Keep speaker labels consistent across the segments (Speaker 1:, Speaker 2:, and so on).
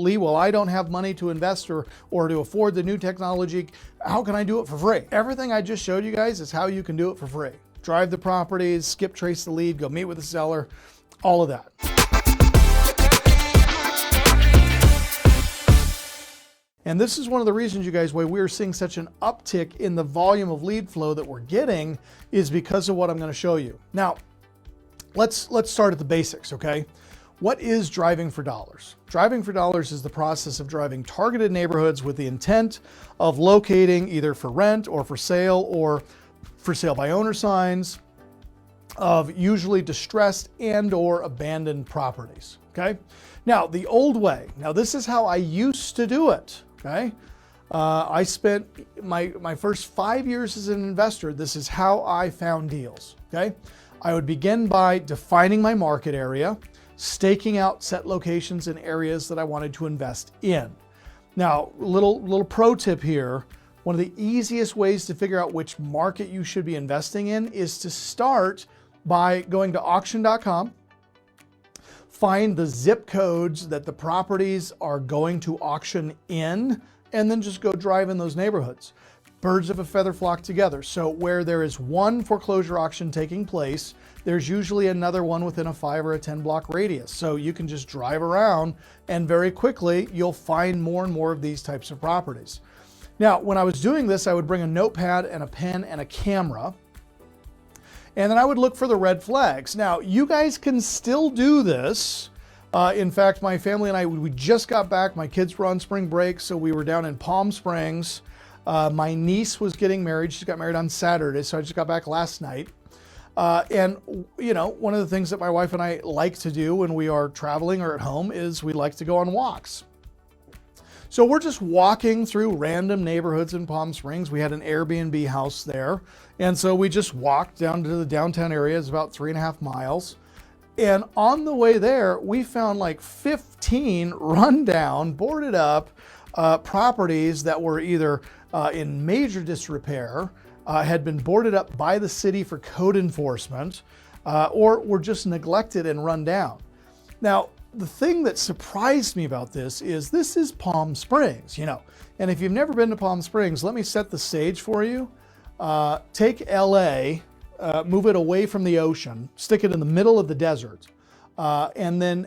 Speaker 1: Lee, well, I don't have money to invest or to afford the new technology. How can I do it for free? Everything I just showed you guys is how you can do it for free. Drive the properties, skip trace the lead, go meet with the seller, all of that. And this is one of the reasons, you guys, why we're seeing such an uptick in the volume of lead flow that we're getting is because of what I'm going to show you. Now, let's start at the basics, okay? What is driving for dollars? Driving for dollars is the process of driving targeted neighborhoods with the intent of locating either for rent or for sale by owner signs of usually distressed and or abandoned properties, okay? Now, the old way, now this is how I used to do it. Okay, I spent my first 5 years as an investor. This is how I found deals. Okay, I would begin by defining my market area, staking out set locations in areas that I wanted to invest in. Now, little pro tip here. One of the easiest ways to figure out which market you should be investing in is to start by going to auction.com. Find the zip codes that the properties are going to auction in, and then just go drive in those neighborhoods. Birds of a feather flock together. So where there is one foreclosure auction taking place, there's usually another one within a 5 or a 10 block radius. So you can just drive around and very quickly you'll find more and more of these types of properties. Now, when I was doing this, I would bring a notepad and a pen and a camera. And then I would look for the red flags. Now, you guys can still do this. In fact, my family and I, we just got back. My kids were on spring break, so we were down in Palm Springs. My niece was getting married. She got married on Saturday, so I just got back last night. And, you know, one of the things that my wife and I like to do when we are traveling or at home is we like to go on walks. So we're just walking through random neighborhoods in Palm Springs. We had an Airbnb house there. And so we just walked down to the downtown area. It's about 3.5 miles. And on the way there, we found like 15 rundown, boarded up properties that were either in major disrepair, had been boarded up by the city for code enforcement, or were just neglected and run down. Now, the thing that surprised me about this is Palm Springs, you know. And if you've never been to Palm Springs, let me set the stage for you. Take LA, move it away from the ocean, stick it in the middle of the desert, and then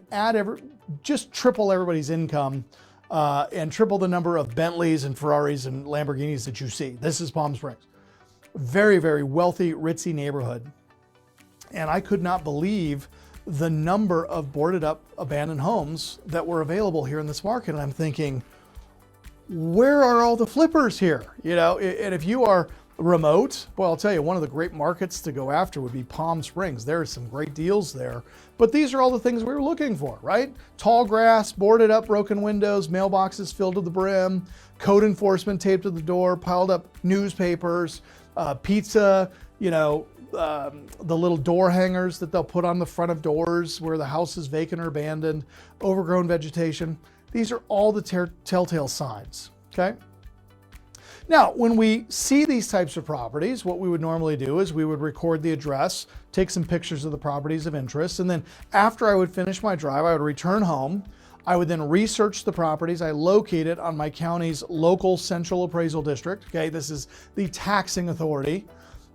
Speaker 1: just triple everybody's income and triple the number of Bentleys and Ferraris and Lamborghinis that you see. This is Palm Springs. Very, very wealthy, ritzy neighborhood. And I could not believe the number of boarded up abandoned homes that were available here in this market. And I'm thinking, where are all the flippers here? You know, and if you are remote, well, I'll tell you, one of the great markets to go after would be Palm Springs. There are some great deals there, but these are all the things we were looking for, right? Tall grass, boarded up, broken windows, mailboxes filled to the brim, code enforcement taped to the door, piled up newspapers, pizza, you know, the little door hangers that they'll put on the front of doors where the house is vacant or abandoned, overgrown vegetation. These are all the telltale signs, okay? Now, when we see these types of properties, what we would normally do is we would record the address, take some pictures of the properties of interest, and then after I would finish my drive, I would return home. I would then research the properties I located on my county's local central appraisal district. Okay, this is the taxing authority.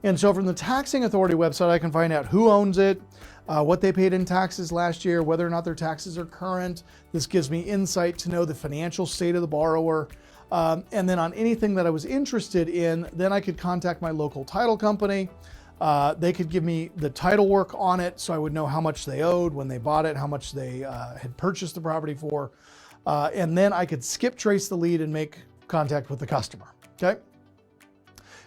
Speaker 1: And so from the taxing authority website, I can find out who owns it, what they paid in taxes last year, whether or not their taxes are current. This gives me insight to know the financial state of the borrower. And then on anything that I was interested in, then I could contact my local title company. They could give me the title work on it so I would know how much they owed when they bought it, how much they had purchased the property for. And then I could skip trace the lead and make contact with the customer, okay?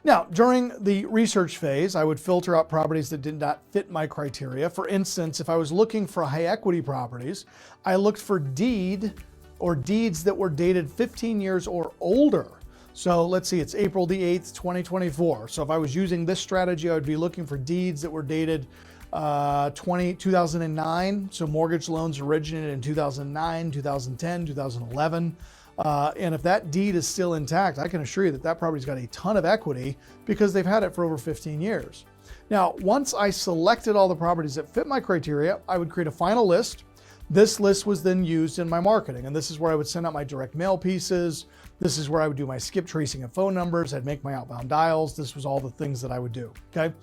Speaker 1: Now, during the research phase, I would filter out properties that did not fit my criteria. For instance, if I was looking for high equity properties, I looked for deeds that were dated 15 years or older. So let's see, it's April the 8th, 2024. So if I was using this strategy, I would be looking for deeds that were dated 2009. So mortgage loans originated in 2009, 2010, 2011. And if that deed is still intact, I can assure you that that property's got a ton of equity because they've had it for over 15 years. Now, once I selected all the properties that fit my criteria, I would create a final list, This list was then used in my marketing, and this is where I would send out my direct mail pieces. This is where I would do my skip tracing of phone numbers. I'd make my outbound dials. This was all the things that I would do, okay?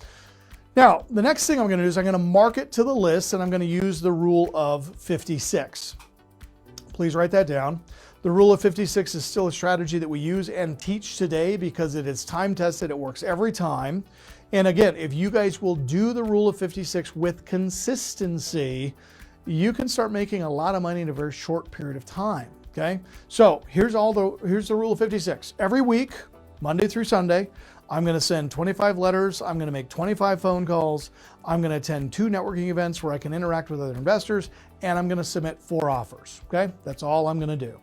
Speaker 1: Now, the next thing I'm gonna do is I'm gonna mark it to the list, and I'm gonna use the rule of 56. Please write that down. The rule of 56 is still a strategy that we use and teach today because it is time tested. It works every time. And again, if you guys will do the rule of 56 with consistency, you can start making a lot of money in a very short period of time. Okay, so here's the rule of 56. Every week, Monday through Sunday, I'm going to send 25 letters. I'm going to make 25 phone calls. I'm going to attend 2 networking events where I can interact with other investors, and I'm going to submit 4 offers. Okay, that's all I'm going to do.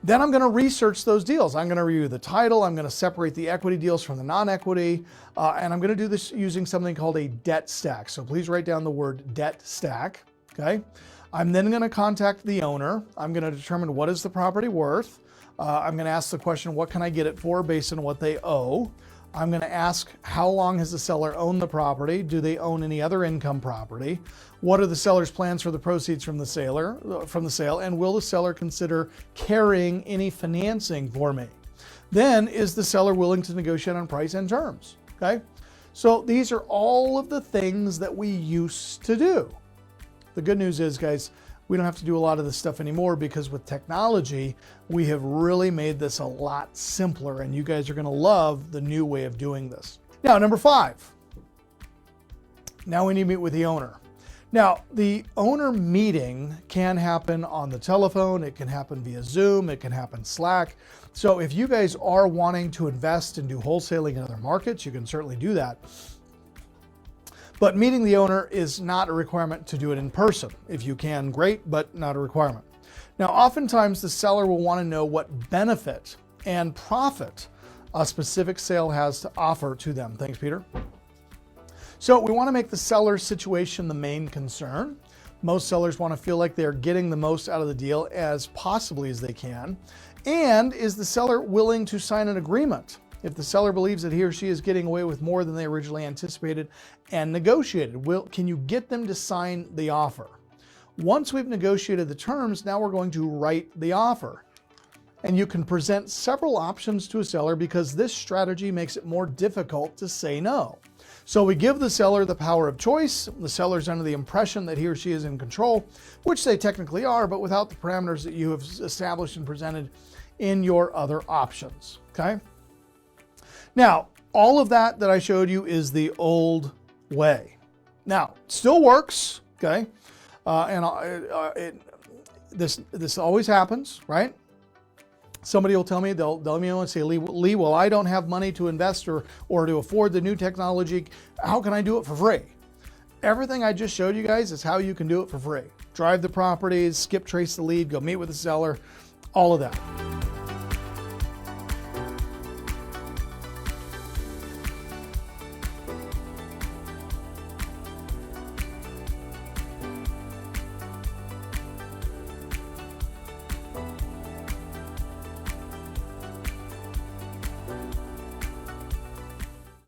Speaker 1: Then I'm going to research those deals. I'm going to review the title. I'm going to separate the equity deals from the non-equity, and I'm going to do this using something called a debt stack. So please write down the word debt stack. Okay. I'm then going to contact the owner. I'm going to determine what is the property worth. I'm going to ask the question, what can I get it for based on what they owe? I'm going to ask, how long has the seller owned the property? Do they own any other income property? What are the seller's plans for the proceeds from the sale? And will the seller consider carrying any financing for me? Then, is the seller willing to negotiate on price and terms? Okay. So these are all of the things that we used to do. The good news is, guys, we don't have to do a lot of this stuff anymore because with technology, we have really made this a lot simpler, and you guys are going to love the new way of doing this. Now, number 5. Now we need to meet with the owner. Now, the owner meeting can happen on the telephone. It can happen via Zoom. It can happen Slack. So if you guys are wanting to invest and do wholesaling in other markets, you can certainly do that. But meeting the owner is not a requirement to do it in person. If you can, great, but not a requirement. Now, oftentimes the seller will want to know what benefit and profit a specific sale has to offer to them. Thanks, Peter. So we want to make the seller's situation the main concern. Most sellers want to feel like they're getting the most out of the deal as possibly as they can. And is the seller willing to sign an agreement? If the seller believes that he or she is getting away with more than they originally anticipated and negotiated, can you get them to sign the offer? Once we've negotiated the terms, now we're going to write the offer. And you can present several options to a seller because this strategy makes it more difficult to say no. So we give the seller the power of choice. The seller's under the impression that he or she is in control, which they technically are, but without the parameters that you have established and presented in your other options. Okay? Now, all of that I showed you is the old way. Now, it still works, okay? This always happens, right? Somebody will tell me, they'll let me know and say, Lee, well, I don't have money to invest or to afford the new technology. How can I do it for free? Everything I just showed you guys is how you can do it for free. Drive the properties, skip trace the lead, go meet with the seller, all of that.